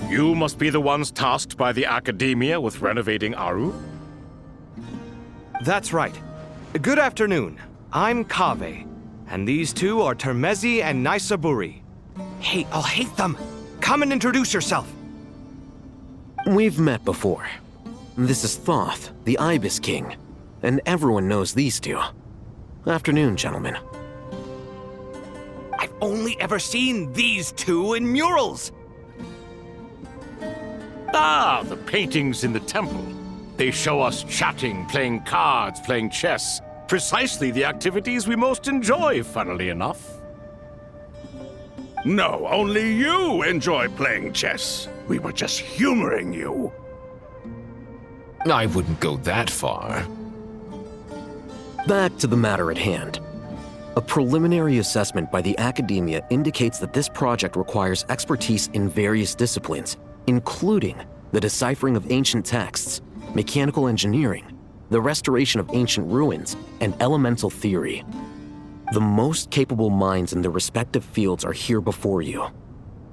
You must be the ones tasked by the Academia with renovating Aru? That's right. Good afternoon. I'm Kaveh, and these two are Termezi and Naisaburi. Hey, I'll hate them! Come and introduce yourself! We've met before. This is Thoth, the Ibis King, and everyone knows these two. Afternoon, gentlemen. I've only ever seen these two in murals! Ah, the paintings in the temple. They show us chatting, playing cards, playing chess. Precisely the activities we most enjoy, funnily enough. No, only you enjoy playing chess. We were just humoring you. I wouldn't go that far. Back to the matter at hand. A preliminary assessment by the Academia indicates that this project requires expertise in various disciplines, including the deciphering of ancient texts, mechanical engineering, the restoration of ancient ruins, and elemental theory. The most capable minds in their respective fields are here before you.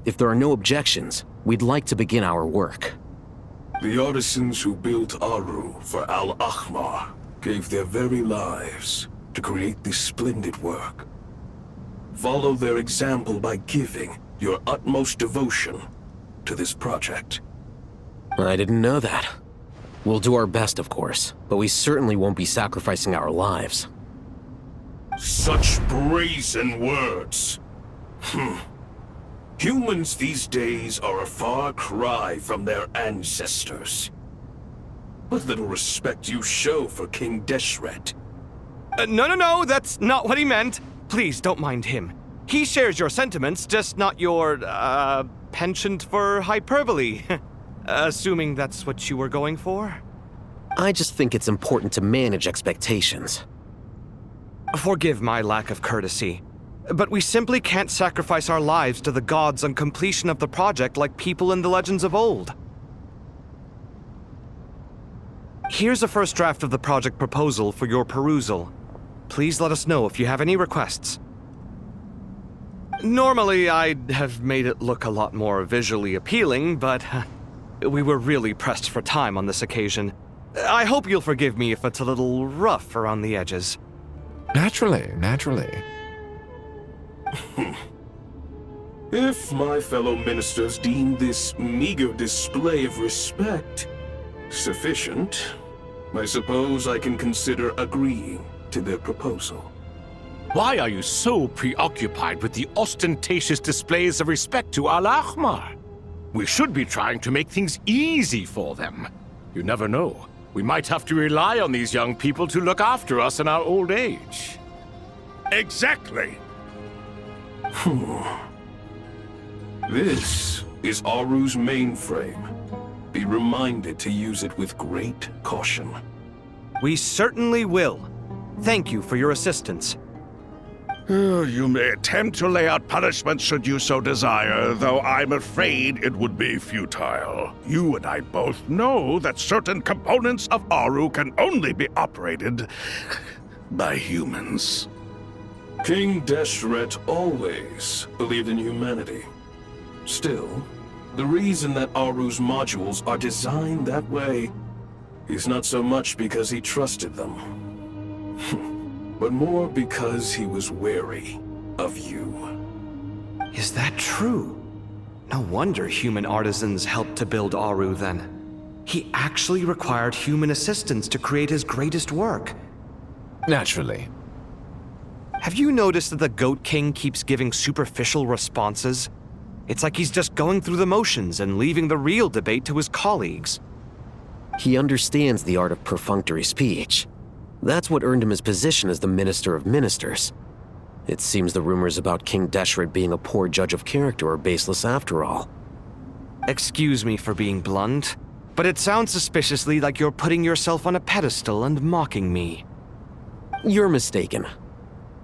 If there are no objections, we'd like to begin our work. The artisans who built Aru for Al-Ahmar gave their very lives to create this splendid work. Follow their example by giving your utmost devotion to this project. I didn't know that. We'll do our best, of course, but we certainly won't be sacrificing our lives. Such brazen words. Humans these days are a far cry from their ancestors. What little respect you show for King Deshret. No, that's not what he meant. Please, don't mind him. He shares your sentiments, just not your, penchant for hyperbole. Assuming that's what you were going for? I just think it's important to manage expectations. Forgive my lack of courtesy, but we simply can't sacrifice our lives to the gods on completion of the project like people in the legends of old. Here's a first draft of the project proposal for your perusal. Please let us know if you have any requests. Normally, I'd have made it look a lot more visually appealing, but we were really pressed for time on this occasion. I hope you'll forgive me if it's a little rough around the edges. Naturally. If my fellow ministers deem this meager display of respect sufficient, I suppose I can consider agreeing to their proposal. Why are you so preoccupied with the ostentatious displays of respect to Al-Ahmar? We should be trying to make things easy for them. You never know. We might have to rely on these young people to look after us in our old age. Exactly. This is Aru's mainframe. Be reminded to use it with great caution. We certainly will. Thank you for your assistance. You may attempt to lay out punishment should you so desire, though I'm afraid it would be futile. You and I both know that certain components of Aru can only be operated by humans. King Deshret always believed in humanity. Still, the reason that Aru's modules are designed that way is not so much because he trusted them, but more because he was wary of you. Is that true? No wonder human artisans helped to build Aru then. He actually required human assistance to create his greatest work. Naturally. Have you noticed that the Goat King keeps giving superficial responses? It's like he's just going through the motions and leaving the real debate to his colleagues. He understands the art of perfunctory speech. That's what earned him his position as the Minister of Ministers. It seems the rumors about King Deshret being a poor judge of character are baseless after all. Excuse me for being blunt, but it sounds suspiciously like you're putting yourself on a pedestal and mocking me. You're mistaken.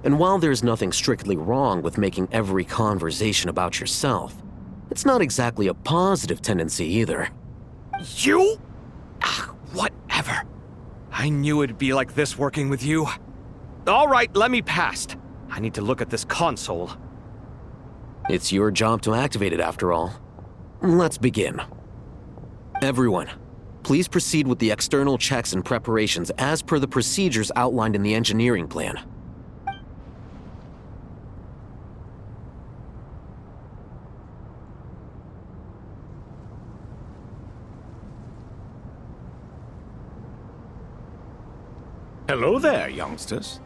And while there's nothing strictly wrong with making every conversation about yourself, it's not exactly a positive tendency either. You? Whatever. I knew it'd be like this working with you. All right, let me past. I need to look at this console. It's your job to activate it after all. Let's begin. Everyone, please proceed with the external checks and preparations as per the procedures outlined in the engineering plan. Hello there, youngsters.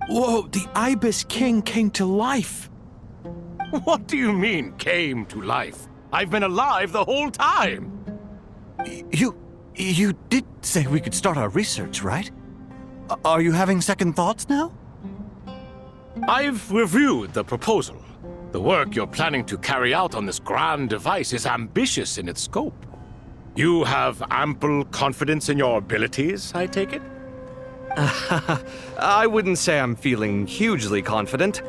Whoa, the Ibis King came to life! What do you mean, came to life? I've been alive the whole time! You did say we could start our research, right? Are you having second thoughts now? I've reviewed the proposal. The work you're planning to carry out on this grand device is ambitious in its scope. You have ample confidence in your abilities, I take it? I wouldn't say I'm feeling hugely confident,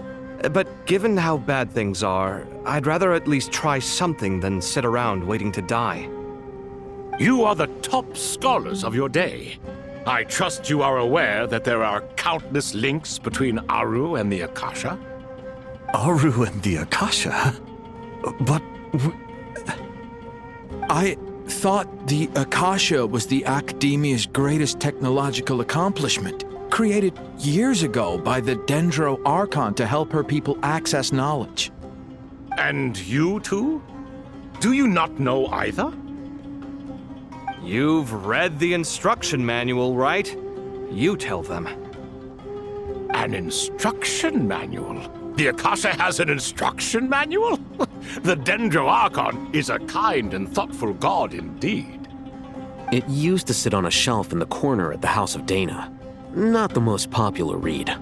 but given how bad things are, I'd rather at least try something than sit around waiting to die. You are the top scholars of your day. I trust you are aware that there are countless links between Aru and the Akasha? Aru and the Akasha? But... I thought the Akasha was the Academia's greatest technological accomplishment, created years ago by the Dendro Archon to help her people access knowledge. And you too? Do you not know either? You've read the instruction manual, right? You tell them. An instruction manual? The Akasha has an instruction manual? The Dendro Archon is a kind and thoughtful god indeed. It used to sit on a shelf in the corner at the House of Dana. Not the most popular read.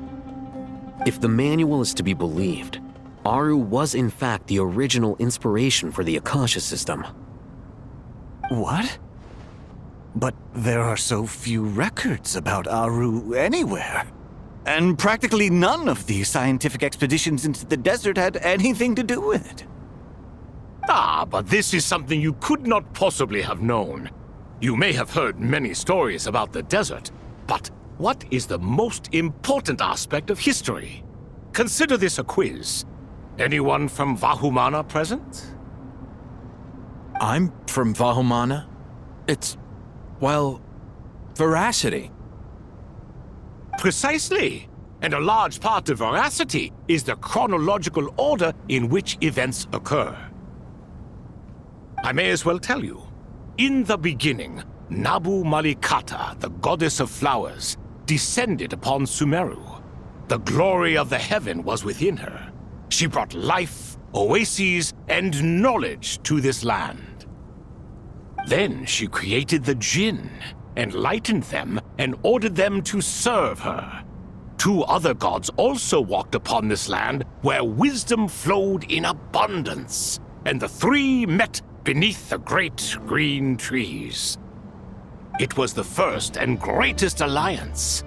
If the manual is to be believed, Aru was in fact the original inspiration for the Akasha system. what? But there are so few records about Aru anywhere. And practically none of the scientific expeditions into the desert had anything to do with it. Ah, but this is something you could not possibly have known. You may have heard many stories about the desert, but what is the most important aspect of history? Consider this a quiz. Anyone from Vahumana present? I'm from Vahumana. It's, well, veracity. Precisely. And a large part of veracity is the chronological order in which events occur. I may as well tell you. In the beginning, Nabu Malikata, the goddess of flowers, descended upon Sumeru. The glory of the heaven was within her. She brought life, oases, and knowledge to this land. Then she created the Jinn, enlightened them, and ordered them to serve her. Two other gods also walked upon this land where wisdom flowed in abundance, and the three met beneath the great green trees. It was the first and greatest alliance.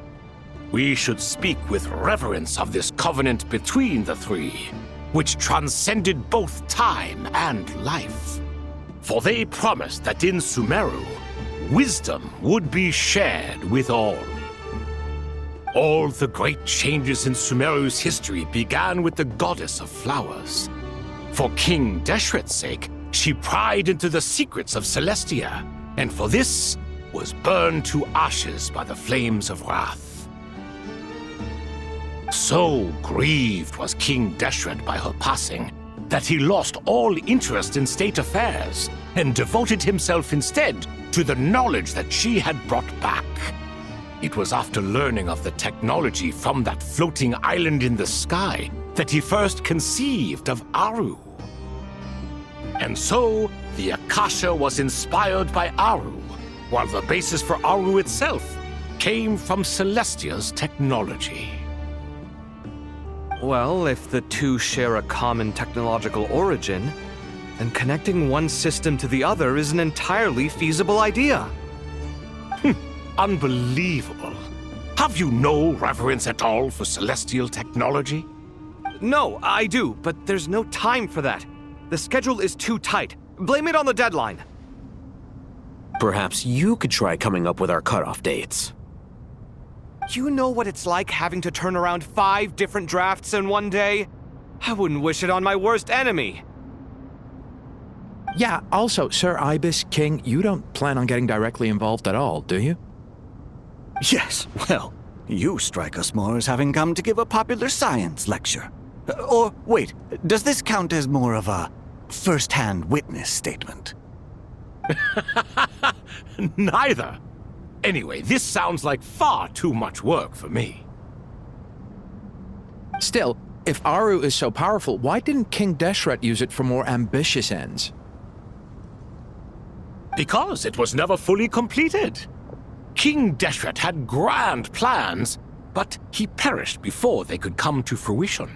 We should speak with reverence of this covenant between the three, which transcended both time and life. For they promised that in Sumeru, wisdom would be shared with all. All the great changes in Sumeru's history began with the goddess of flowers. For King Deshret's sake, she pried into the secrets of Celestia, and for this was burned to ashes by the flames of wrath. So grieved was King Deshret by her passing that he lost all interest in state affairs and devoted himself instead to the knowledge that she had brought back. It was after learning of the technology from that floating island in the sky that he first conceived of Aru. And so, the Akasha was inspired by Aru, while the basis for Aru itself came from Celestia's technology. Well, if the two share a common technological origin, then connecting one system to the other is an entirely feasible idea. Unbelievable. Have you no reverence at all for celestial technology? No, I do, but there's no time for that. The schedule is too tight. Blame it on the deadline. Perhaps you could try coming up with our cutoff dates. You know what it's like having to turn around 5 different drafts in one day? I wouldn't wish it on my worst enemy. Yeah, also, Sir Ibis, King, you don't plan on getting directly involved at all, do you? Yes, well, you strike us more as having come to give a popular science lecture. Or, wait, does this count as more of a first-hand witness statement? Neither. Anyway, this sounds like far too much work for me. Still, if Aru is so powerful, why didn't King Deshret use it for more ambitious ends? Because it was never fully completed. King Deshret had grand plans, but he perished before they could come to fruition.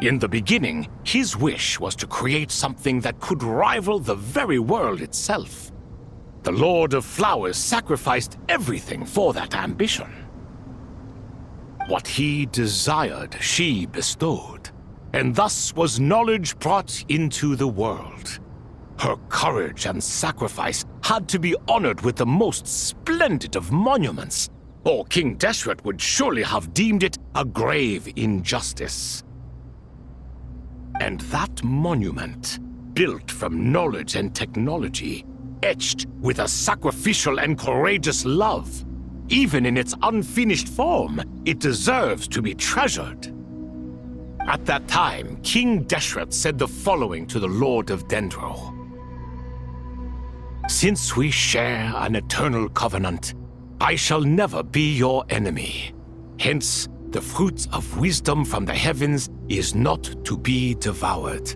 In the beginning, his wish was to create something that could rival the very world itself. The Lord of Flowers sacrificed everything for that ambition. What he desired, she bestowed, and thus was knowledge brought into the world. Her courage and sacrifice had to be honored with the most splendid of monuments, or King Deshret would surely have deemed it a grave injustice. And that monument, built from knowledge and technology, etched with a sacrificial and courageous love, even in its unfinished form, it deserves to be treasured. At that time, King Deshret said the following to the Lord of Dendro. Since we share an eternal covenant, I shall never be your enemy. Hence, the fruit of wisdom from the heavens is not to be devoured.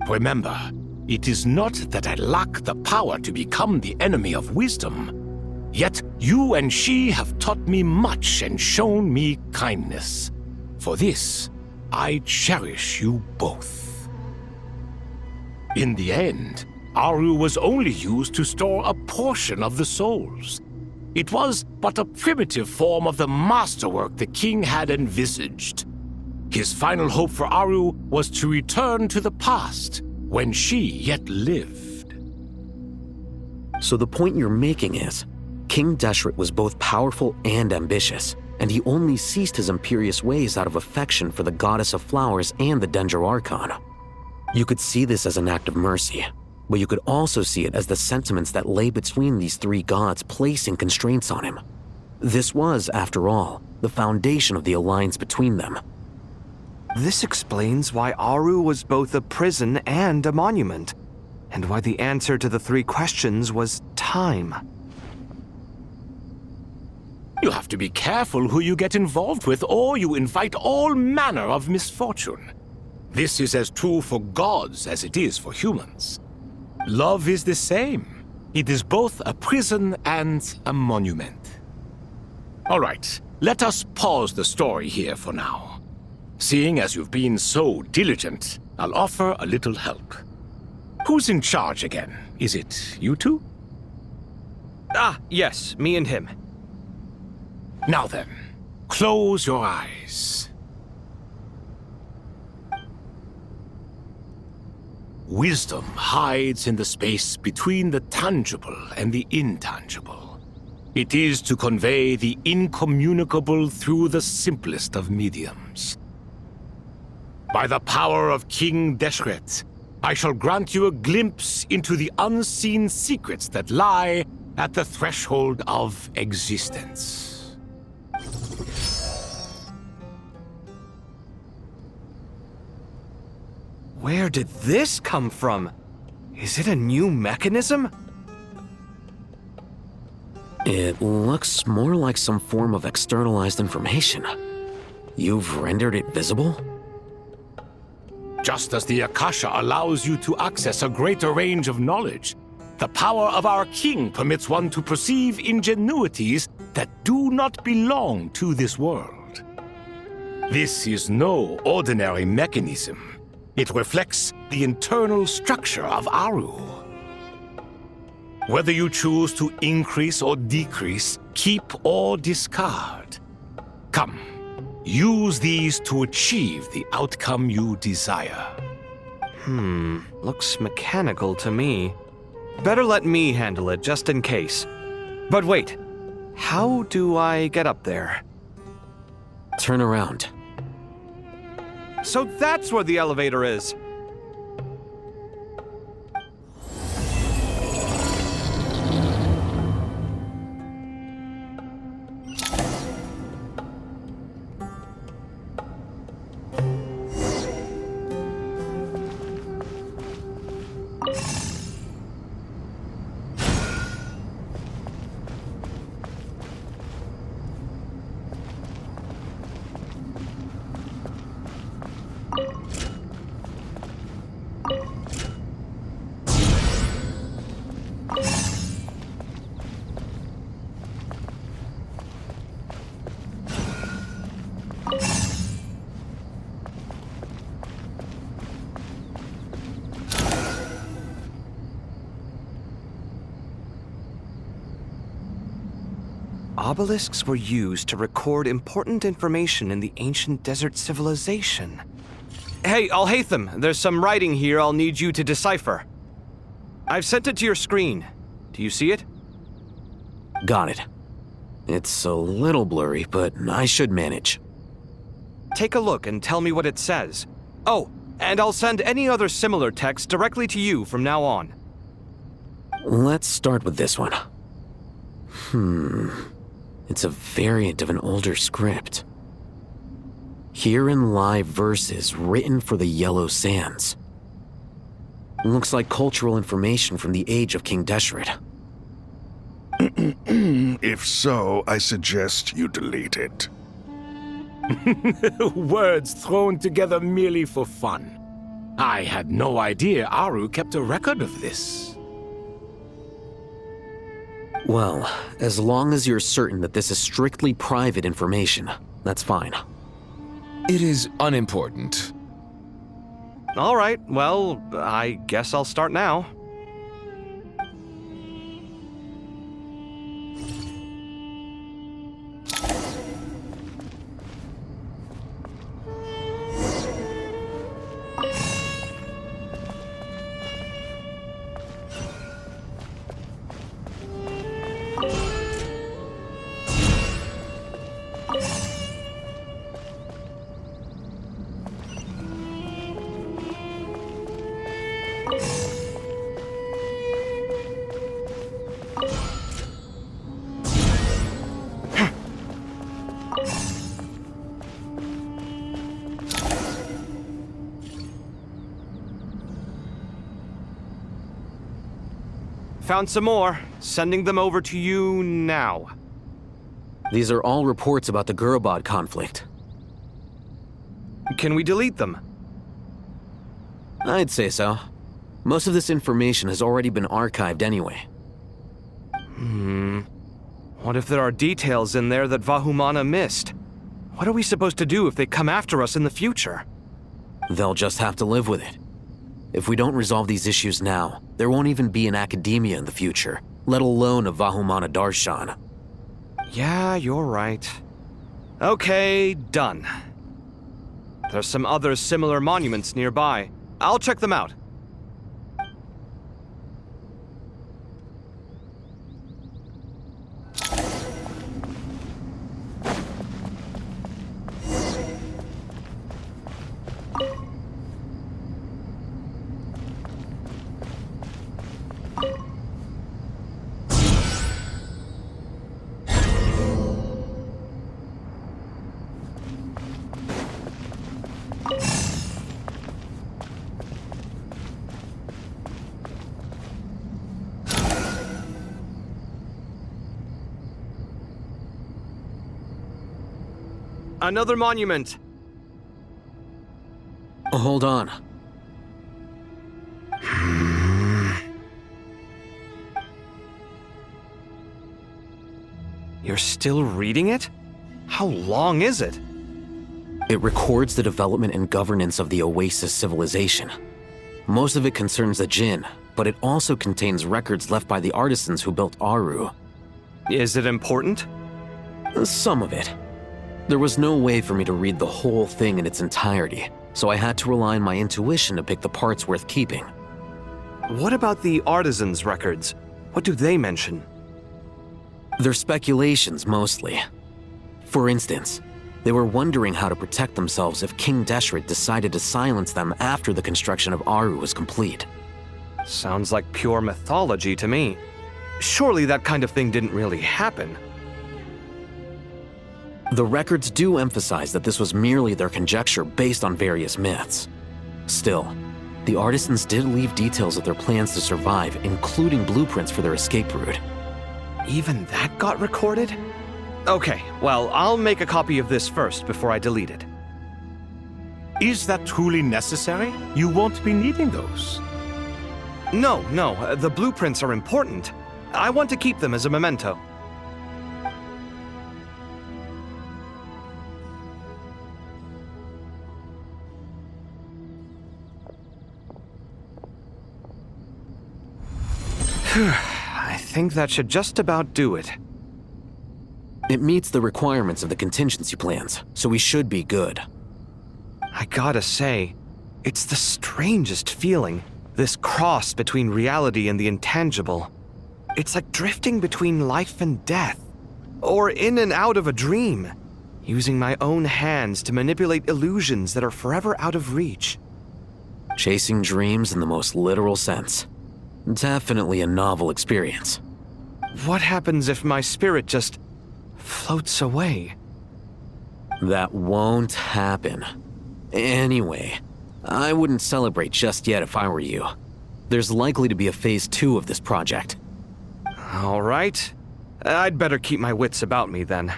Remember, it is not that I lack the power to become the enemy of wisdom. Yet you and she have taught me much and shown me kindness. For this, I cherish you both. In the end, Aru was only used to store a portion of the souls. It was but a primitive form of the masterwork the king had envisaged. His final hope for Aru was to return to the past, when she yet lived. So the point you're making is, King Deshret was both powerful and ambitious, and he only ceased his imperious ways out of affection for the Goddess of Flowers and the Dendro Archon. You could see this as an act of mercy, but you could also see it as the sentiments that lay between these three gods placing constraints on him. This was, after all, the foundation of the alliance between them. This explains why Aru was both a prison and a monument, and why the answer to the three questions was time. You have to be careful who you get involved with, or you invite all manner of misfortune. This is as true for gods as it is for humans. Love is the same. It is both a prison and a monument. All right, let us pause the story here for now. Seeing as you've been so diligent, I'll offer a little help. Who's in charge again? Is it you two? Ah, yes, me and him. Now then, close your eyes. Wisdom hides in the space between the tangible and the intangible. It is to convey the incommunicable through the simplest of mediums. By the power of King Deshret, I shall grant you a glimpse into the unseen secrets that lie at the threshold of existence. Where did this come from? Is it a new mechanism? It looks more like some form of externalized information. You've rendered it visible? Just as the Akasha allows you to access a greater range of knowledge, the power of our king permits one to perceive ingenuities that do not belong to this world. This is no ordinary mechanism. It reflects the internal structure of Aru. Whether you choose to increase or decrease, keep or discard. Come, use these to achieve the outcome you desire. Looks mechanical to me. Better let me handle it, just in case. But wait, how do I get up there? Turn around. So that's where the elevator is. Obelisks were used to record important information in the ancient desert civilization. Hey, Al-Haytham, there's some writing here I'll need you to decipher. I've sent it to your screen. Do you see it? Got it. It's a little blurry, but I should manage. Take a look and tell me what it says. Oh, and I'll send any other similar text directly to you from now on. Let's start with this one. It's a variant of an older script. Herein lie verses written for the Yellow Sands. Looks like cultural information from the age of King Deshret. If so, I suggest you delete it. Words thrown together merely for fun. I had no idea Aru kept a record of this. Well, as long as you're certain that this is strictly private information, that's fine. It is unimportant. All right, well, I guess I'll start now. Found some more. Sending them over to you now. These are all reports about the Gurubad conflict. Can we delete them? I'd say so. Most of this information has already been archived anyway. What if there are details in there that Vahumana missed? What are we supposed to do if they come after us in the future? They'll just have to live with it. If we don't resolve these issues now, there won't even be an academia in the future, let alone a Vahumana Darshan. Yeah, you're right. Okay, done. There's some other similar monuments nearby. I'll check them out. Another monument. Hold on. You're still reading it? How long is it? It records the development and governance of the Oasis civilization. Most of it concerns the Jinn, but it also contains records left by the artisans who built Aru. Is it important? Some of it. There was no way for me to read the whole thing in its entirety, so I had to rely on my intuition to pick the parts worth keeping. What about the artisans' records? What do they mention? They're speculations, mostly. For instance, They were wondering how to protect themselves if King Deshret decided to silence them after the construction of Aru was complete. Sounds like pure mythology to me. Surely that kind of thing didn't really happen. The records do emphasize that this was merely their conjecture based on various myths. Still, the artisans did leave details of their plans to survive, including blueprints for their escape route. Even that got recorded? Okay, well, I'll make a copy of this first before I delete it. Is that truly necessary? You won't be needing those. No, the blueprints are important. I want to keep them as a memento. I think that should just about do it. It meets the requirements of the contingency plans, so we should be good. I gotta say, it's the strangest feeling, this cross between reality and the intangible. It's like drifting between life and death, or in and out of a dream, using my own hands to manipulate illusions that are forever out of reach. Chasing dreams in the most literal sense. Definitely a novel experience. What happens if my spirit just floats away? That won't happen. Anyway, I wouldn't celebrate just yet if I were you. There's likely to be a phase 2 of this project. All right. I'd better keep my wits about me then.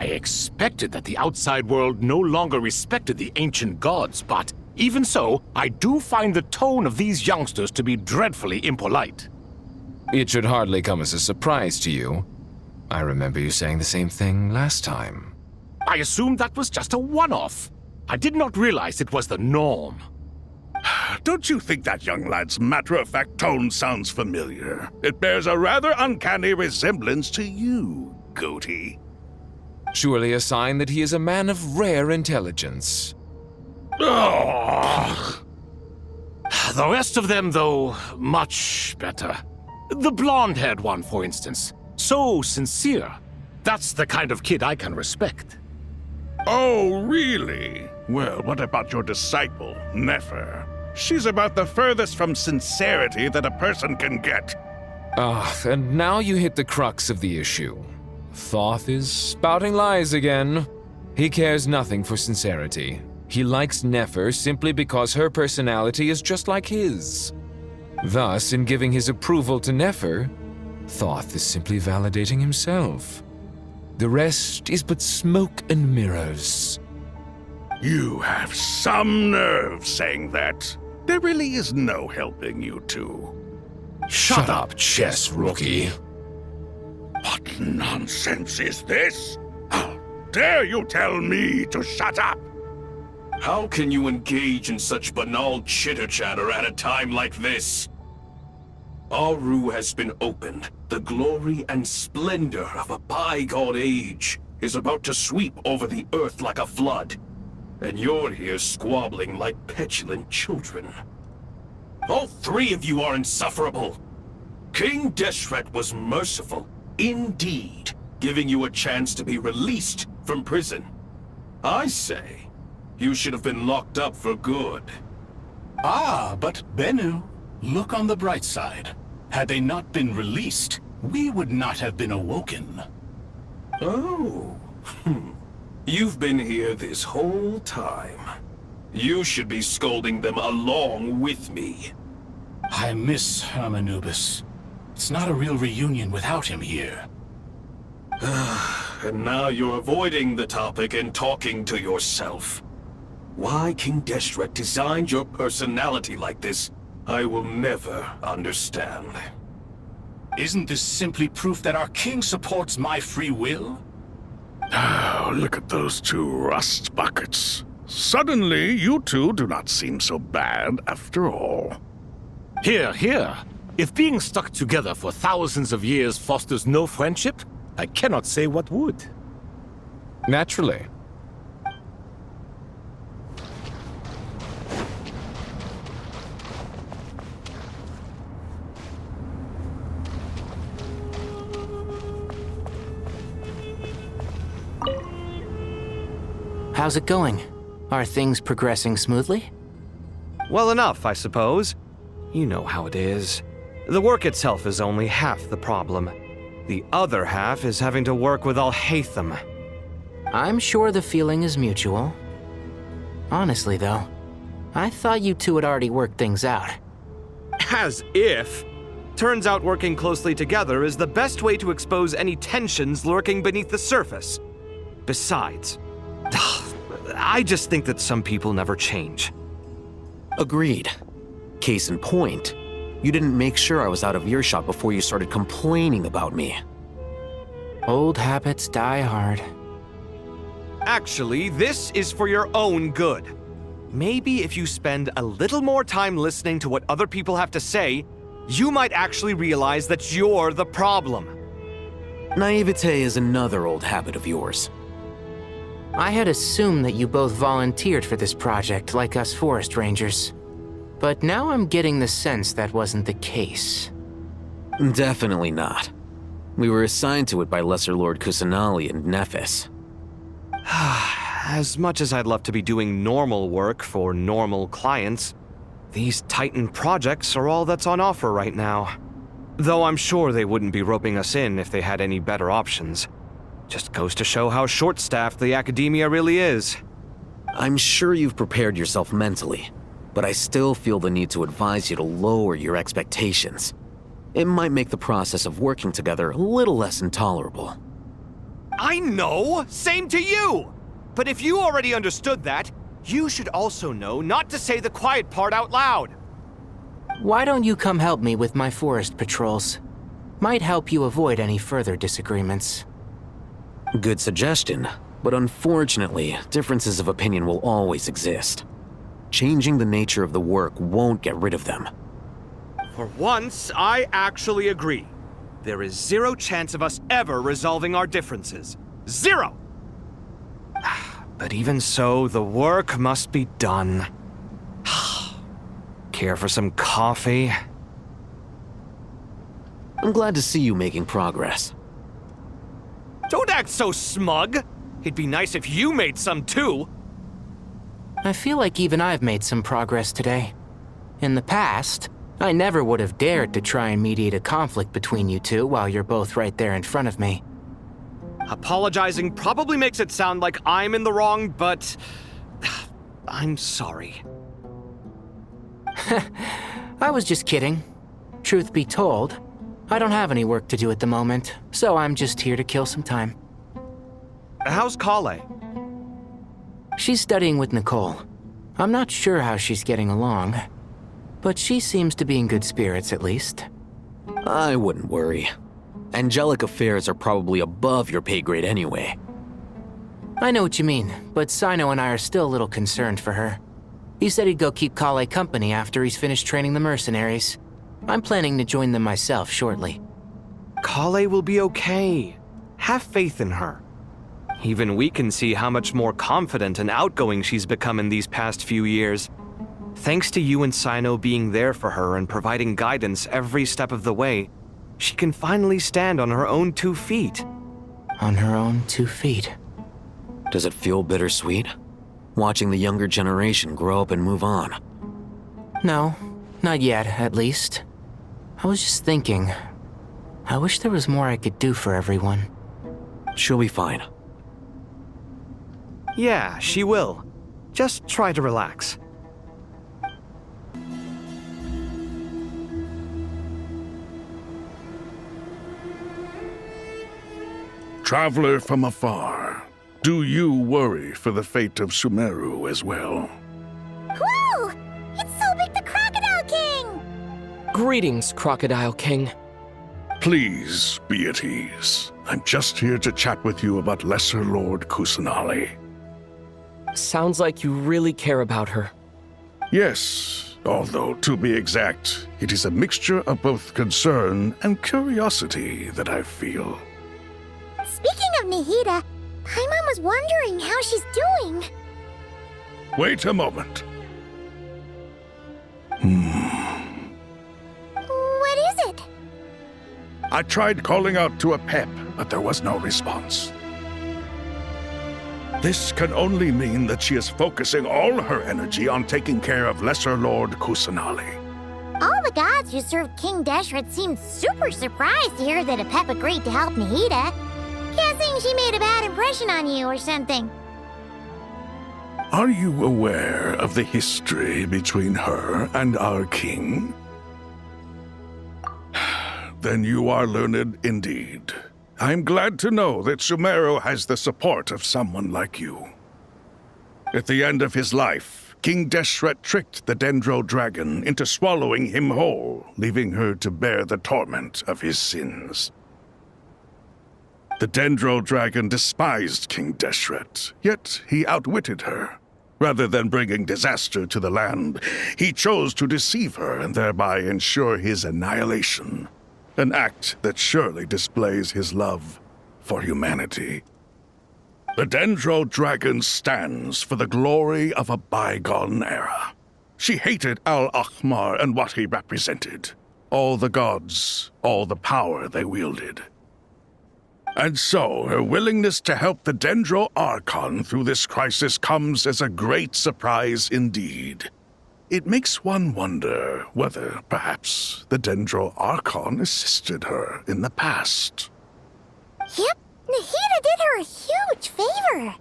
I expected that the outside world no longer respected the ancient gods, but even so, I do find the tone of these youngsters to be dreadfully impolite. It should hardly come as a surprise to you. I remember you saying the same thing last time. I assumed that was just a one-off. I did not realize it was the norm. Don't you think that young lad's matter-of-fact tone sounds familiar? It bears a rather uncanny resemblance to you, Goatee. Surely a sign that he is a man of rare intelligence. Ugh. The rest of them, though, much better. The blonde-haired one, for instance. So sincere. That's the kind of kid I can respect. Oh, really? Well, what about your disciple, Nefer? She's about the furthest from sincerity that a person can get. And now you hit the crux of the issue. Thoth is spouting lies again. He cares nothing for sincerity. He likes Nefer simply because her personality is just like his. Thus, in giving his approval to Nefer, Thoth is simply validating himself. The rest is but smoke and mirrors. You have some nerve saying that. There really is no helping you two. Shut up, chess rookie. What nonsense is this? How dare you tell me to shut up? How can you engage in such banal chitter-chatter at a time like this? Aru has been opened. The glory and splendor of a bygone age is about to sweep over the earth like a flood. And you're here squabbling like petulant children. All three of you are insufferable. King Deshret was merciful, indeed, giving you a chance to be released from prison. I say, you should have been locked up for good. Ah, but Bennu, look on the bright side. Had they not been released, we would not have been awoken. Oh, you've been here this whole time. You should be scolding them along with me. I miss Hermanubis. It's not a real reunion without him here. And now you're avoiding the topic and talking to yourself. Why King Deshret designed your personality like this, I will never understand. Isn't this simply proof that our king supports my free will? Oh, look at those two rust buckets. Suddenly, you two do not seem so bad after all. Here, here. If being stuck together for thousands of years fosters no friendship, I cannot say what would. Naturally. how's it going? Are things progressing smoothly? Well enough, I suppose. You know how it is. The work itself is only half the problem. The other half is having to work with Al-Haytham. I'm sure the feeling is mutual. Honestly, though, I thought you two had already worked things out. As if. Turns out working closely together is the best way to expose any tensions lurking beneath the surface. Besides, I just think that some people never change. Agreed. Case in point, you didn't make sure I was out of earshot before you started complaining about me. Old habits die hard. Actually, this is for your own good. Maybe if you spend a little more time listening to what other people have to say, you might actually realize that you're the problem. Naivete is another old habit of yours. I had assumed that you both volunteered for this project like us forest rangers. But now I'm getting the sense that wasn't the case. Definitely not. We were assigned to it by Lesser Lord Kusanali and Nephis. As much as I'd love to be doing normal work for normal clients, these Titan projects are all that's on offer right now. Though I'm sure they wouldn't be roping us in if they had any better options. Just goes to show how short-staffed the academia really is. I'm sure you've prepared yourself mentally, but I still feel the need to advise you to lower your expectations. It might make the process of working together a little less intolerable. I know! Same to you! But if you already understood that, you should also know not to say the quiet part out loud. Why don't you come help me with my forest patrols? Might help you avoid any further disagreements. Good suggestion, but unfortunately, differences of opinion will always exist. Changing the nature of the work won't get rid of them. For once, I actually agree. There is zero chance of us ever resolving our differences. Zero! But even so, the work must be done. Care for some coffee? I'm glad to see you making progress. Don't act so smug! It'd be nice if you made some too! I feel like even I've made some progress today. In the past, I never would have dared to try and mediate a conflict between you two while you're both right there in front of me. Apologizing probably makes it sound like I'm in the wrong, but I'm sorry. I was just kidding. Truth be told, I don't have any work to do at the moment, so I'm just here to kill some time. How's Kale? She's studying with Nicole. I'm not sure how she's getting along, but she seems to be in good spirits at least. I wouldn't worry. Angelic affairs are probably above your pay grade anyway. I know what you mean, but Sino and I are still a little concerned for her. He said he'd go keep Kale company after he's finished training the mercenaries. I'm planning to join them myself shortly. Kale will be okay. Have faith in her. Even we can see how much more confident and outgoing she's become in these past few years. Thanks to you and Sino being there for her and providing guidance every step of the way, she can finally stand on her own 2 feet. On her own 2 feet. Does it feel bittersweet? Watching the younger generation grow up and move on? No, not yet, at least. I was just thinking, I wish there was more I could do for everyone. She'll be fine. Yeah, she will. Just try to relax. Traveler from afar, do you worry for the fate of Sumeru as well? Whoa! It's Sobek the Crocodile King! Greetings, Crocodile King. Please be at ease. I'm just here to chat with you about Lesser Lord Kusanali. Sounds like you really care about her. Yes, although to be exact, it is a mixture of both concern and curiosity that I feel. Speaking of Nihida, Paimon was wondering how she's doing. Wait a moment. What is it? I tried calling out to a pep, but there was no response. This can only mean that she is focusing all her energy on taking care of Lesser Lord Kusanali. All the gods who served King Deshret seemed super surprised to hear that Apep agreed to help Nahida. Guessing she made a bad impression on you or something. Are you aware of the history between her and our king? Then you are learned indeed. I'm glad to know that Sumeru has the support of someone like you. At the end of his life, King Deshret tricked the Dendro Dragon into swallowing him whole, leaving her to bear the torment of his sins. The Dendro Dragon despised King Deshret, yet he outwitted her. Rather than bringing disaster to the land, he chose to deceive her and thereby ensure his annihilation. An act that surely displays his love for humanity. The Dendro Dragon stands for the glory of a bygone era. She hated Al-Ahmar and what he represented. All the gods, all the power they wielded. And so, her willingness to help the Dendro Archon through this crisis comes as a great surprise indeed. It makes one wonder whether, perhaps, the Dendro Archon assisted her in the past. Yep, Nahida did her a huge favor.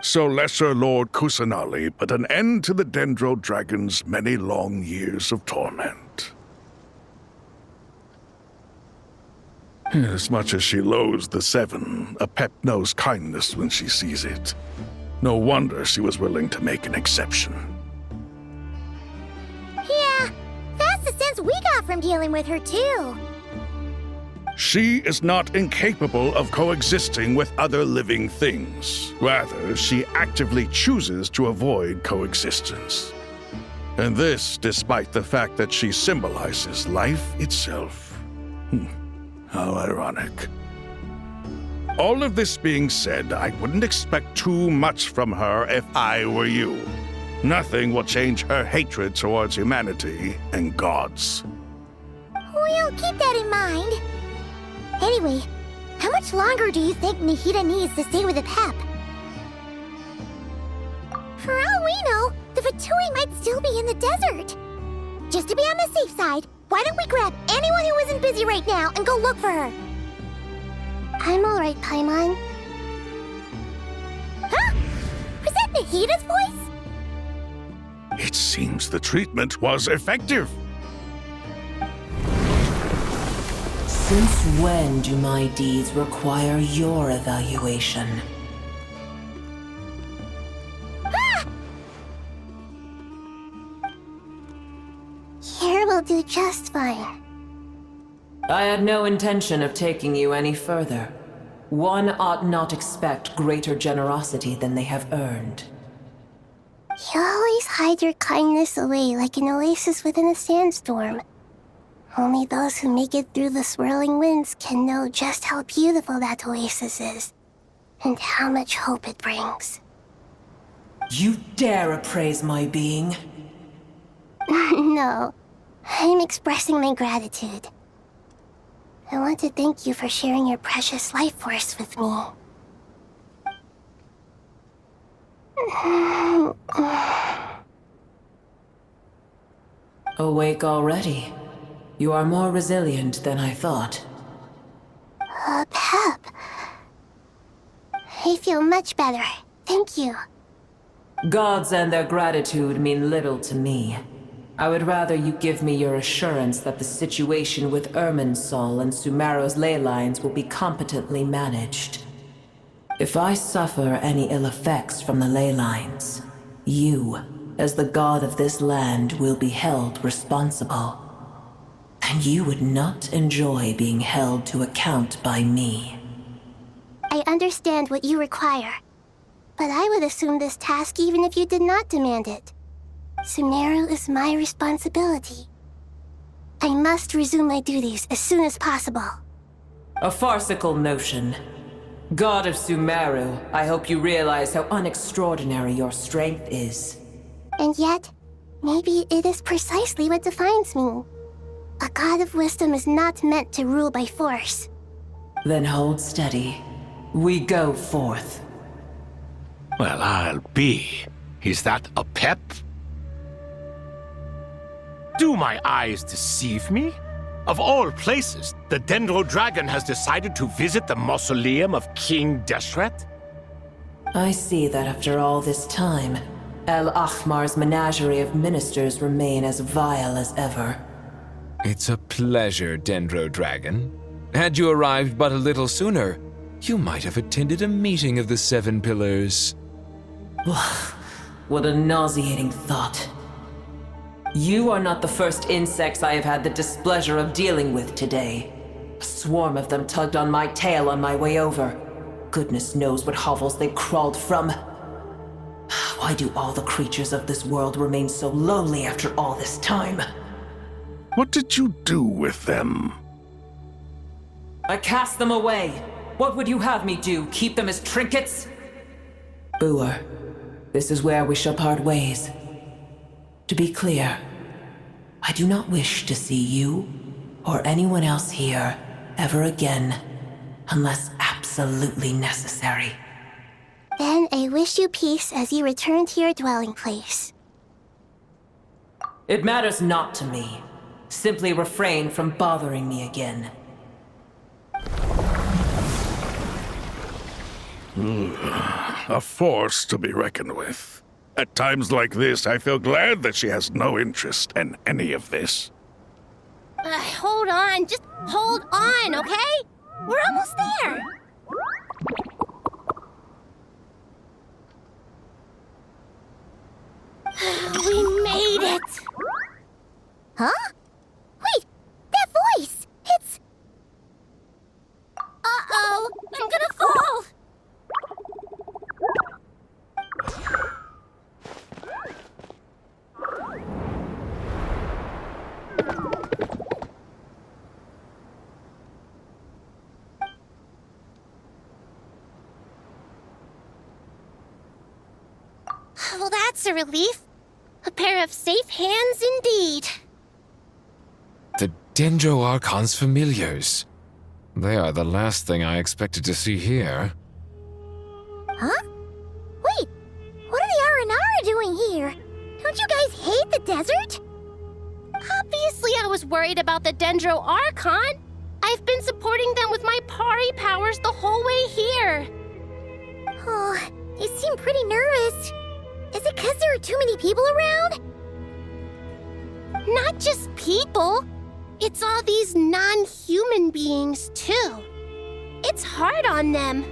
So Lesser Lord Kusanali put an end to the Dendro Dragon's many long years of torment. As much as she loathes the Seven, Apep knows kindness when she sees it. No wonder she was willing to make an exception. Yeah, that's the sense we got from dealing with her too. She is not incapable of coexisting with other living things. Rather, she actively chooses to avoid coexistence. And this despite the fact that she symbolizes life itself. How ironic. All of this being said, I wouldn't expect too much from her if I were you. Nothing will change her hatred towards humanity and gods. We'll keep that in mind. Anyway, how much longer do you think Nahida needs to stay with Apep? For all we know, the Fatui might still be in the desert. Just to be on the safe side, why don't we grab anyone who isn't busy right now and go look for her? I'm alright, Paimon. Huh? Was that Nahida's voice? It seems the treatment was effective. Since when do my deeds require your evaluation? Here will do just fine. I had no intention of taking you any further. One ought not expect greater generosity than they have earned. You always hide your kindness away like an oasis within a sandstorm. Only those who make it through the swirling winds can know just how beautiful that oasis is, and how much hope it brings. You dare appraise my being? No, I'm expressing my gratitude. I want to thank you for sharing your precious life force with me. Awake already? You are more resilient than I thought. Pep. I feel much better. Thank you. Gods and their gratitude mean little to me. I would rather you give me your assurance that the situation with Irminsul and Sumeru's ley lines will be competently managed. If I suffer any ill effects from the ley lines, you, as the god of this land, will be held responsible. And you would not enjoy being held to account by me. I understand what you require, but I would assume this task even if you did not demand it. Sumeru is my responsibility. I must resume my duties as soon as possible. A farcical notion. God of Sumeru, I hope you realize how unextraordinary your strength is. And yet, maybe it is precisely what defines me. A god of wisdom is not meant to rule by force. Then hold steady. We go forth. Well, I'll be. Is that a pep? Do my eyes deceive me? Of all places, the Dendro Dragon has decided to visit the mausoleum of King Deshret? I see that after all this time, El Ahmar's menagerie of ministers remain as vile as ever. It's a pleasure, Dendro Dragon. Had you arrived but a little sooner, you might have attended a meeting of the Seven Pillars. What a nauseating thought. You are not the first insects I have had the displeasure of dealing with today. A swarm of them tugged on my tail on my way over. Goodness knows what hovels they crawled from. Why do all the creatures of this world remain so lonely after all this time? What did you do with them? I cast them away. What would you have me do? Keep them as trinkets? Boer, this is where we shall part ways. To be clear, I do not wish to see you or anyone else here ever again, unless absolutely necessary. Then I wish you peace as you return to your dwelling place. It matters not to me. Simply refrain from bothering me again. A force to be reckoned with. At times like this, I feel glad that she has no interest in any of this. Hold on, just hold on, okay? We're almost there. We made it! Huh? Wait, that voice! It's... Uh-oh, I'm gonna fall! Well, that's a relief. A pair of safe hands indeed. The Dendro Archon's familiars. They are the last thing I expected to see here. Huh? Wait, what are the Aranara doing here? Don't you guys hate the desert? Obviously I was worried about the Dendro Archon. I've been supporting them with my Pari powers the whole way here. Oh, they seem pretty nervous. Is it because there are too many people around? Not just people. It's all these non-human beings, too. It's hard on them.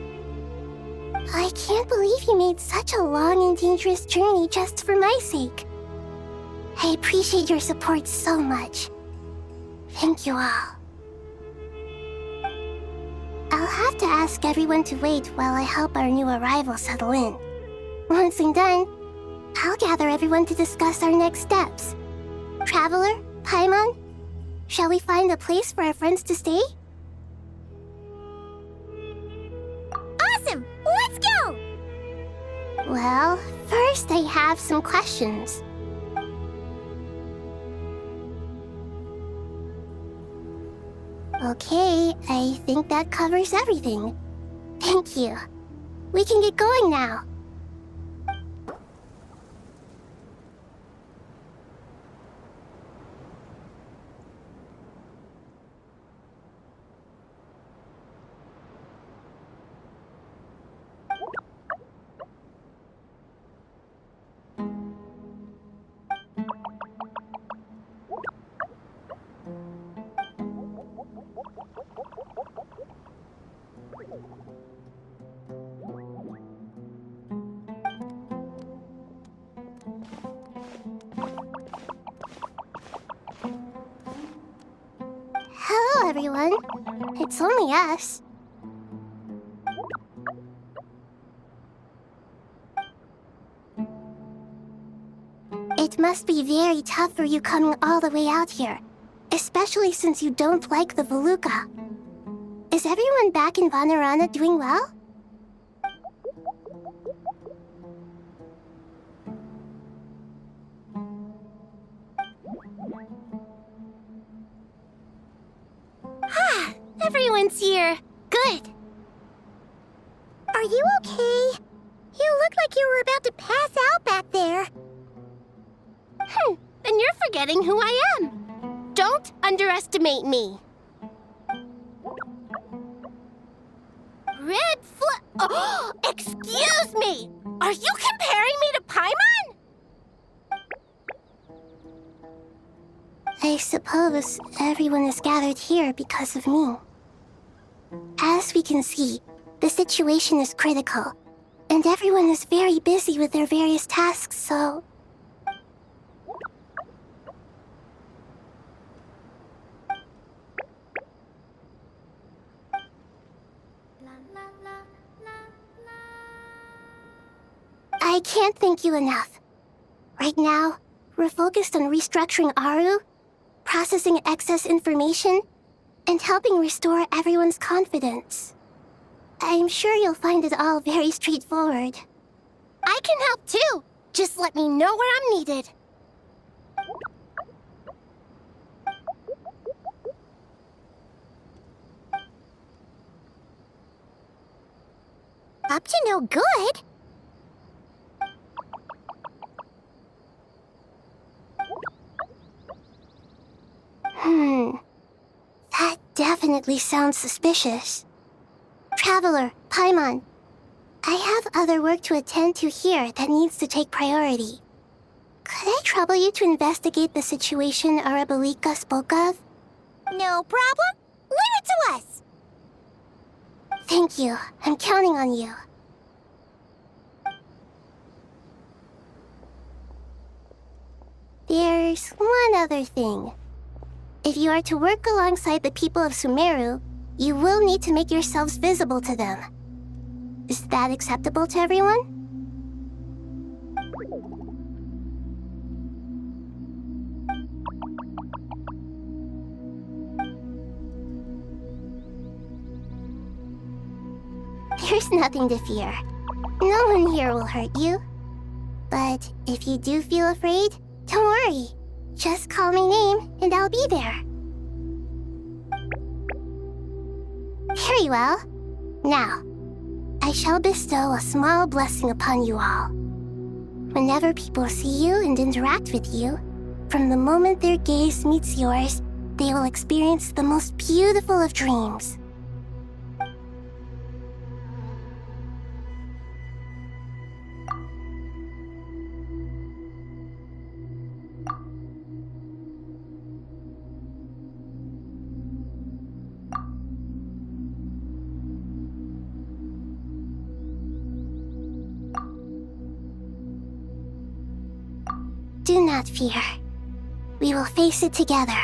I can't believe you made such a long and dangerous journey just for my sake. I appreciate your support so much. Thank you all. I'll have to ask everyone to wait while I help our new arrival settle in. Once I'm done, I'll gather everyone to discuss our next steps. Traveler, Paimon, shall we find a place for our friends to stay? Awesome! Let's go! Well, first I have some questions. Okay, I think that covers everything. Thank you. We can get going now. Hello, everyone. It's only us. It must be very tough for you coming all the way out here, especially since you don't like the Voluka. Is everyone back in Vanarana doing well? Everyone's here. Good. Are you okay? You look like you were about to pass out back there. Then you're forgetting who I am. Don't underestimate me. Red flag. Oh, excuse me! Are you comparing me to Paimon? I suppose everyone is gathered here because of me. As we can see, the situation is critical, and everyone is very busy with their various tasks, so... I can't thank you enough. Right now, we're focused on restructuring Aru, processing excess information, and helping restore everyone's confidence. I'm sure you'll find it all very straightforward. I can help too. Just let me know where I'm needed. Up to no good? That definitely sounds suspicious. Traveler, Paimon, I have other work to attend to here that needs to take priority. Could I trouble you to investigate the situation Arabalika spoke of? No problem. Leave it to us. Thank you. I'm counting on you. There's one other thing. If you are to work alongside the people of Sumeru, you will need to make yourselves visible to them. Is that acceptable to everyone? There's nothing to fear. No one here will hurt you. But if you do feel afraid, don't worry. Just call my name, and I'll be there. Very well. Now, I shall bestow a small blessing upon you all. Whenever people see you and interact with you, from the moment their gaze meets yours, they will experience the most beautiful of dreams. Do not fear. We will face it together.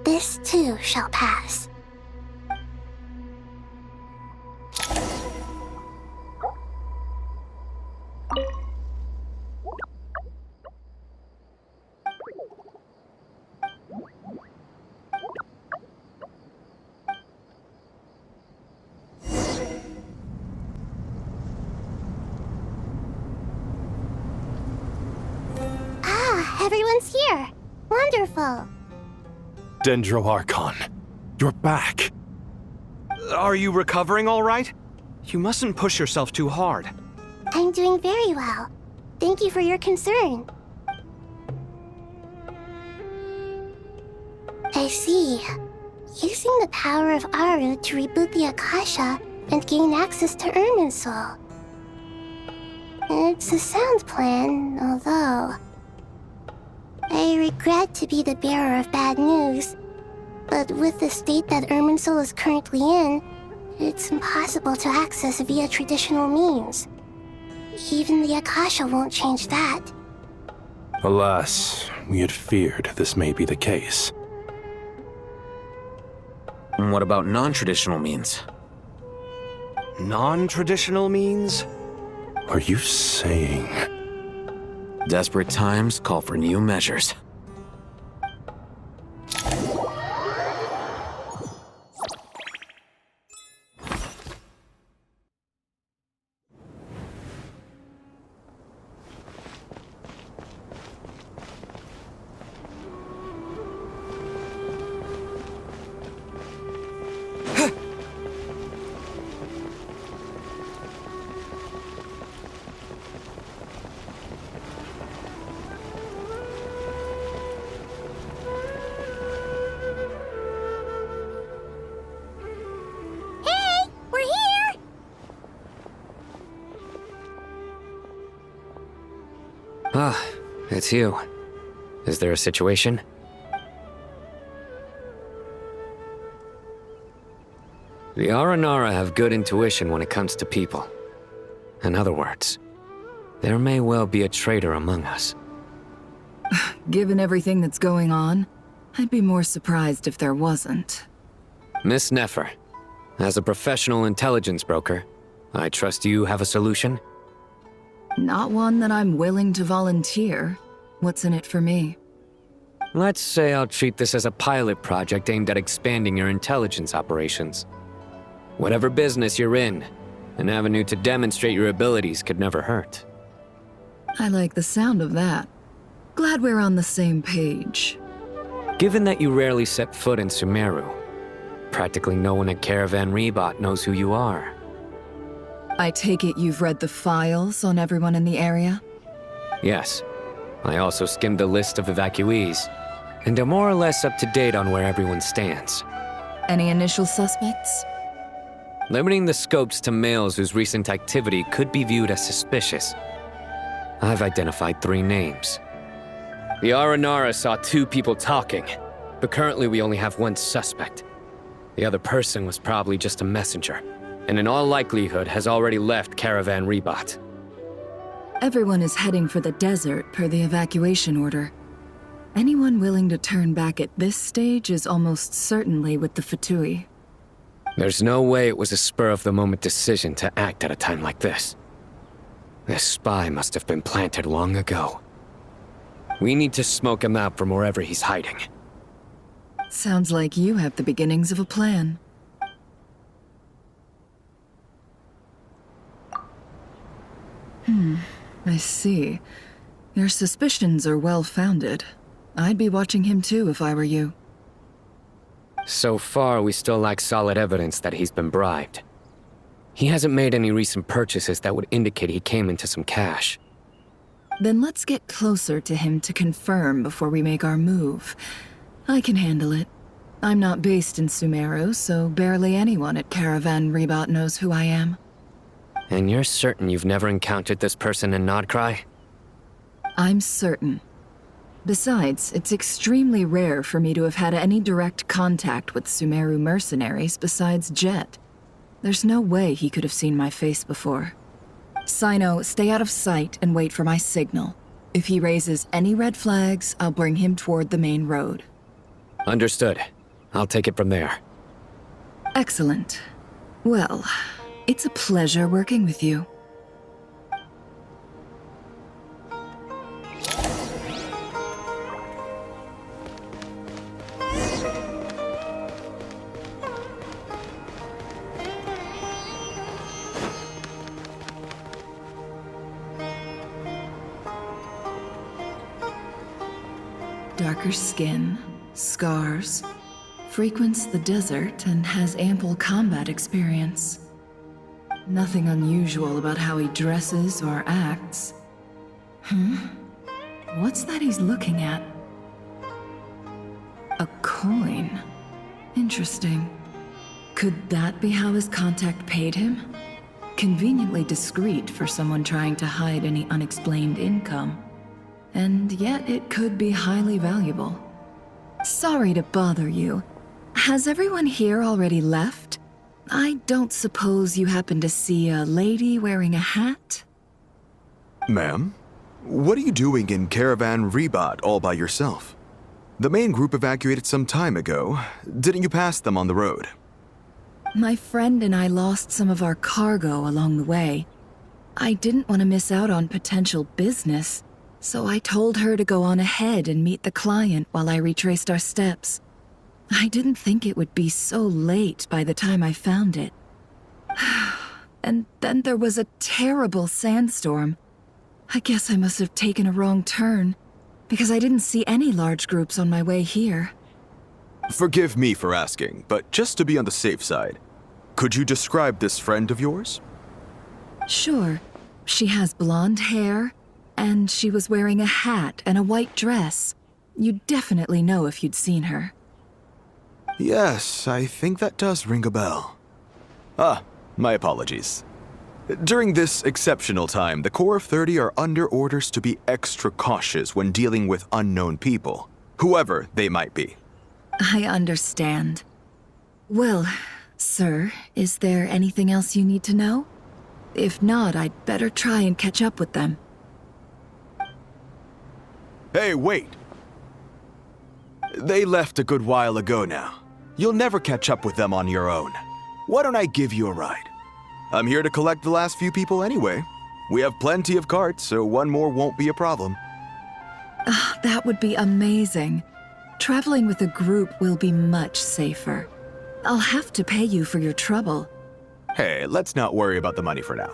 This too shall pass. Everyone's here. Wonderful. Dendro-Archon, you're back. Are you recovering all right? You mustn't push yourself too hard. I'm doing very well. Thank you for your concern. I see. Using the power of Aru to reboot the Akasha and gain access to Ermin's soul. It's a sound plan, although... I regret to be the bearer of bad news, but with the state that Ermin's soul is currently in, it's impossible to access via traditional means. Even the Akasha won't change that. Alas, we had feared this may be the case. And what about non-traditional means? Non-traditional means? Are you saying... Desperate times call for new measures. Ah, it's you. Is there a situation? The Aranara have good intuition when it comes to people. In other words, there may well be a traitor among us. Given everything that's going on, I'd be more surprised if there wasn't. Miss Nefer, as a professional intelligence broker, I trust you have a solution? Not one that I'm willing to volunteer. What's in it for me? Let's say I'll treat this as a pilot project aimed at expanding your intelligence operations. Whatever business you're in, an avenue to demonstrate your abilities could never hurt. I like the sound of that. Glad we're on the same page. Given that you rarely set foot in Sumeru, practically no one at Caravan Rebot knows who you are. I take it you've read the files on everyone in the area? Yes. I also skimmed the list of evacuees, and am more or less up to date on where everyone stands. Any initial suspects? Limiting the scopes to males whose recent activity could be viewed as suspicious, I've identified 3 names. The Aranara saw 2 people talking, but currently we only have 1 suspect. The other person was probably just a messenger, and in all likelihood has already left Caravan Rebot. Everyone is heading for the desert per the evacuation order. Anyone willing to turn back at this stage is almost certainly with the Fatui. There's no way it was a spur-of-the-moment decision to act at a time like this. This spy must have been planted long ago. We need to smoke him out from wherever he's hiding. Sounds like you have the beginnings of a plan. I see. Your suspicions are well-founded. I'd be watching him too if I were you. So far, we still lack solid evidence that he's been bribed. He hasn't made any recent purchases that would indicate he came into some cash. Then let's get closer to him to confirm before we make our move. I can handle it. I'm not based in Sumeru, so barely anyone at Caravan Rebot knows who I am. And you're certain you've never encountered this person in Nodcry? I'm certain. Besides, it's extremely rare for me to have had any direct contact with Sumeru mercenaries besides Jet. There's no way he could have seen my face before. Sino, stay out of sight and wait for my signal. If he raises any red flags, I'll bring him toward the main road. Understood. I'll take it from there. Excellent. Well, it's a pleasure working with you. Darker skin, scars, frequents the desert and has ample combat experience. Nothing unusual about how he dresses or acts. What's that he's looking at? A coin. Interesting. Could that be how his contact paid him? Conveniently discreet for someone trying to hide any unexplained income. And yet it could be highly valuable. Sorry to bother you. Has everyone here already left? I don't suppose you happen to see a lady wearing a hat? Ma'am? What are you doing in Caravan Rebot all by yourself? The main group evacuated some time ago. Didn't you pass them on the road? My friend and I lost some of our cargo along the way. I didn't want to miss out on potential business, so I told her to go on ahead and meet the client while I retraced our steps. I didn't think it would be so late by the time I found it. And then there was a terrible sandstorm. I guess I must have taken a wrong turn, because I didn't see any large groups on my way here. Forgive me for asking, but just to be on the safe side, could you describe this friend of yours? Sure. She has blonde hair, and she was wearing a hat and a white dress. You'd definitely know if you'd seen her. Yes, I think that does ring a bell. Ah, my apologies. During this exceptional time, the Core of 30 are under orders to be extra cautious when dealing with unknown people, whoever they might be. I understand. Well, sir, is there anything else you need to know? If not, I'd better try and catch up with them. Hey, wait! They left a good while ago now. You'll never catch up with them on your own. Why don't I give you a ride? I'm here to collect the last few people anyway. We have plenty of carts, so one more won't be a problem. That would be amazing. Traveling with a group will be much safer. I'll have to pay you for your trouble. Hey, let's not worry about the money for now.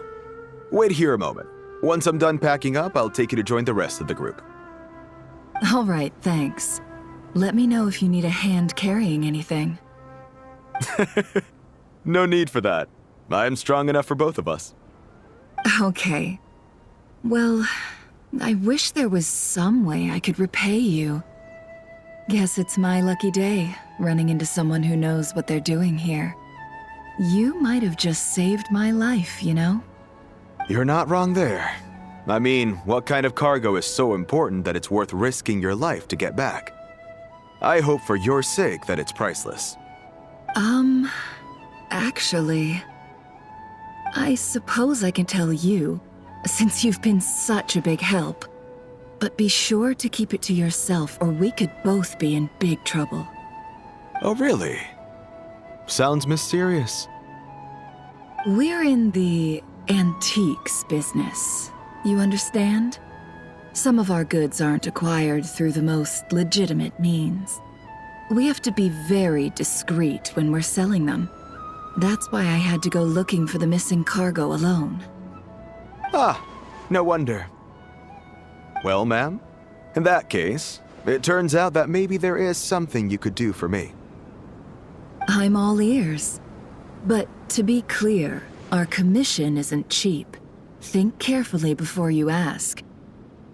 Wait here a moment. Once I'm done packing up, I'll take you to join the rest of the group. All right, thanks. Let me know if you need a hand carrying anything. No need for that. I'm strong enough for both of us. Okay. Well, I wish there was some way I could repay you. Guess it's my lucky day, running into someone who knows what they're doing here. You might have just saved my life, you know? You're not wrong there. I mean, what kind of cargo is so important that it's worth risking your life to get back? I hope for your sake that it's priceless. Actually, I suppose I can tell you, since you've been such a big help. But be sure to keep it to yourself, or we could both be in big trouble. Oh, really? Sounds mysterious. We're in the antiques business. You understand? Some of our goods aren't acquired through the most legitimate means. We have to be very discreet when we're selling them. That's why I had to go looking for the missing cargo alone. Ah, no wonder. Well, ma'am, in that case, it turns out that maybe there is something you could do for me. I'm all ears. But to be clear, our commission isn't cheap. Think carefully before you ask.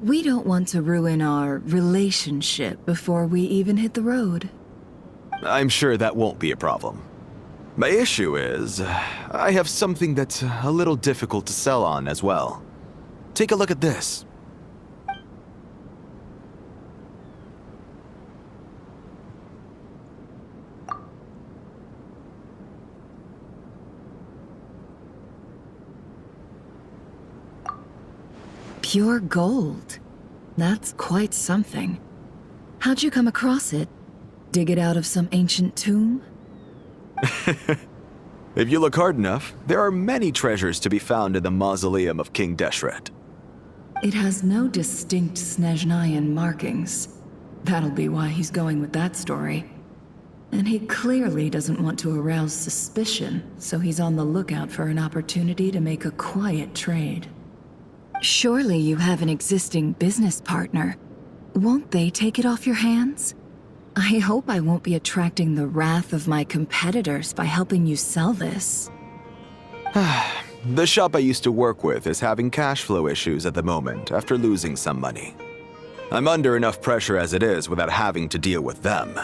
We don't want to ruin our relationship before we even hit the road. I'm sure that won't be a problem. My issue is, I have something that's a little difficult to sell on as well. Take a look at this. Pure gold. That's quite something. How'd you come across it? Dig it out of some ancient tomb? If you look hard enough, there are many treasures to be found in the mausoleum of King Deshret. It has no distinct Snezhnayan markings. That'll be why he's going with that story. And he clearly doesn't want to arouse suspicion, so he's on the lookout for an opportunity to make a quiet trade. Surely you have an existing business partner. Won't they take it off your hands? I hope I won't be attracting the wrath of my competitors by helping you sell this. The shop I used to work with is having cash flow issues at the moment after losing some money. I'm under enough pressure as it is without having to deal with them.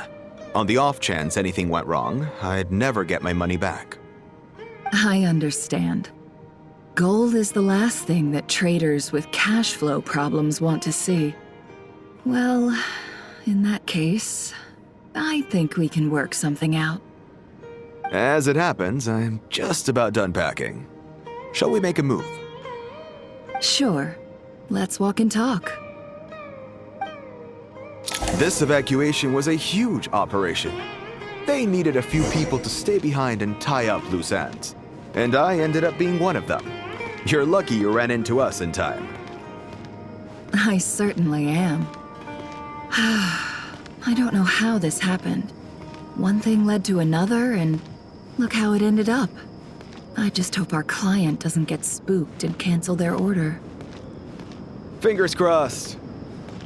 On the off chance anything went wrong, I'd never get my money back. I understand. Gold is the last thing that traders with cash flow problems want to see. Well, in that case, I think we can work something out. As it happens, I'm just about done packing. Shall we make a move? Sure. Let's walk and talk. This evacuation was a huge operation. They needed a few people to stay behind and tie up loose ends. And I ended up being one of them. You're lucky you ran into us in time. I certainly am. I don't know how this happened. One thing led to another, and look how it ended up. I just hope our client doesn't get spooked and cancel their order. Fingers crossed.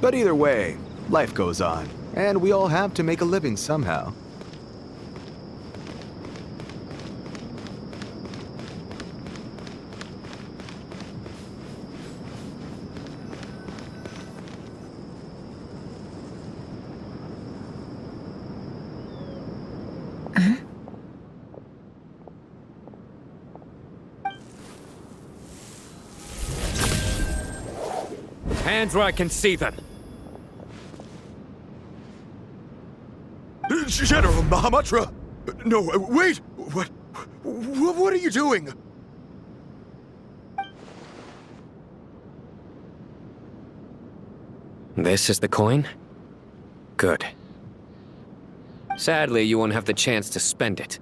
But either way, life goes on, and we all have to make a living somehow. Hands where I can see them. General Mahamatra! No, wait! What are you doing? This is the coin? Good. Sadly, you won't have the chance to spend it.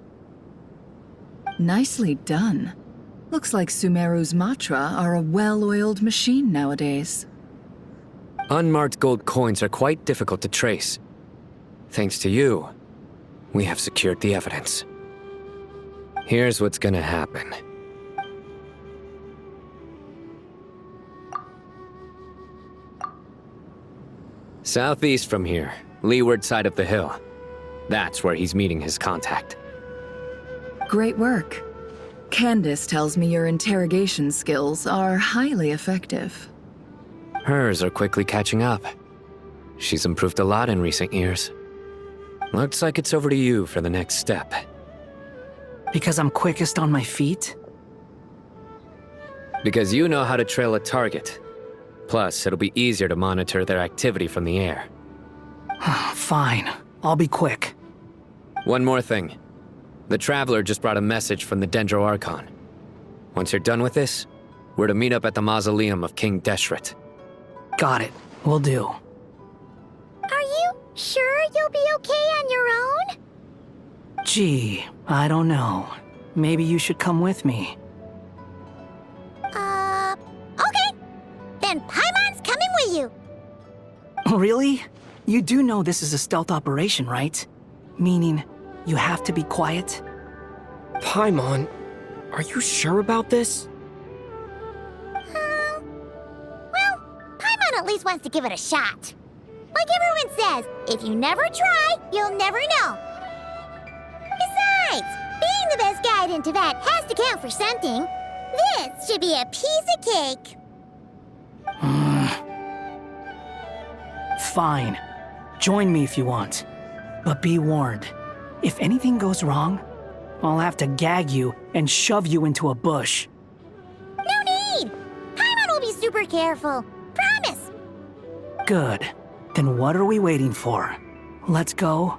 Nicely done. Looks like Sumeru's Matra are a well-oiled machine nowadays. Unmarked gold coins are quite difficult to trace. Thanks to you, we have secured the evidence. Here's what's gonna happen. Southeast from here, leeward side of the hill. That's where he's meeting his contact. Great work. Candace tells me your interrogation skills are highly effective. Hers are quickly catching up. She's improved a lot in recent years. Looks like it's over to you for the next step. Because I'm quickest on my feet? Because you know how to trail a target. Plus, it'll be easier to monitor their activity from the air. Fine. I'll be quick. One more thing. The Traveler just brought a message from the Dendro Archon. Once you're done with this, we're to meet up at the mausoleum of King Deshret. Got it. Will do. Are you sure you'll be okay on your own? Gee, I don't know. Maybe you should come with me. Okay. Then Paimon's coming with you. Really? You do know this is a stealth operation, right? Meaning, you have to be quiet? Paimon, are you sure about this? Well, Paimon at least wants to give it a shot. Like everyone says, if you never try, you'll never know. Besides, being the best guide into that has to count for something. This should be a piece of cake. Fine. Join me if you want. But be warned. If anything goes wrong, I'll have to gag you and shove you into a bush. No need! Paimon will be super careful. Promise! Good. Then what are we waiting for? Let's go.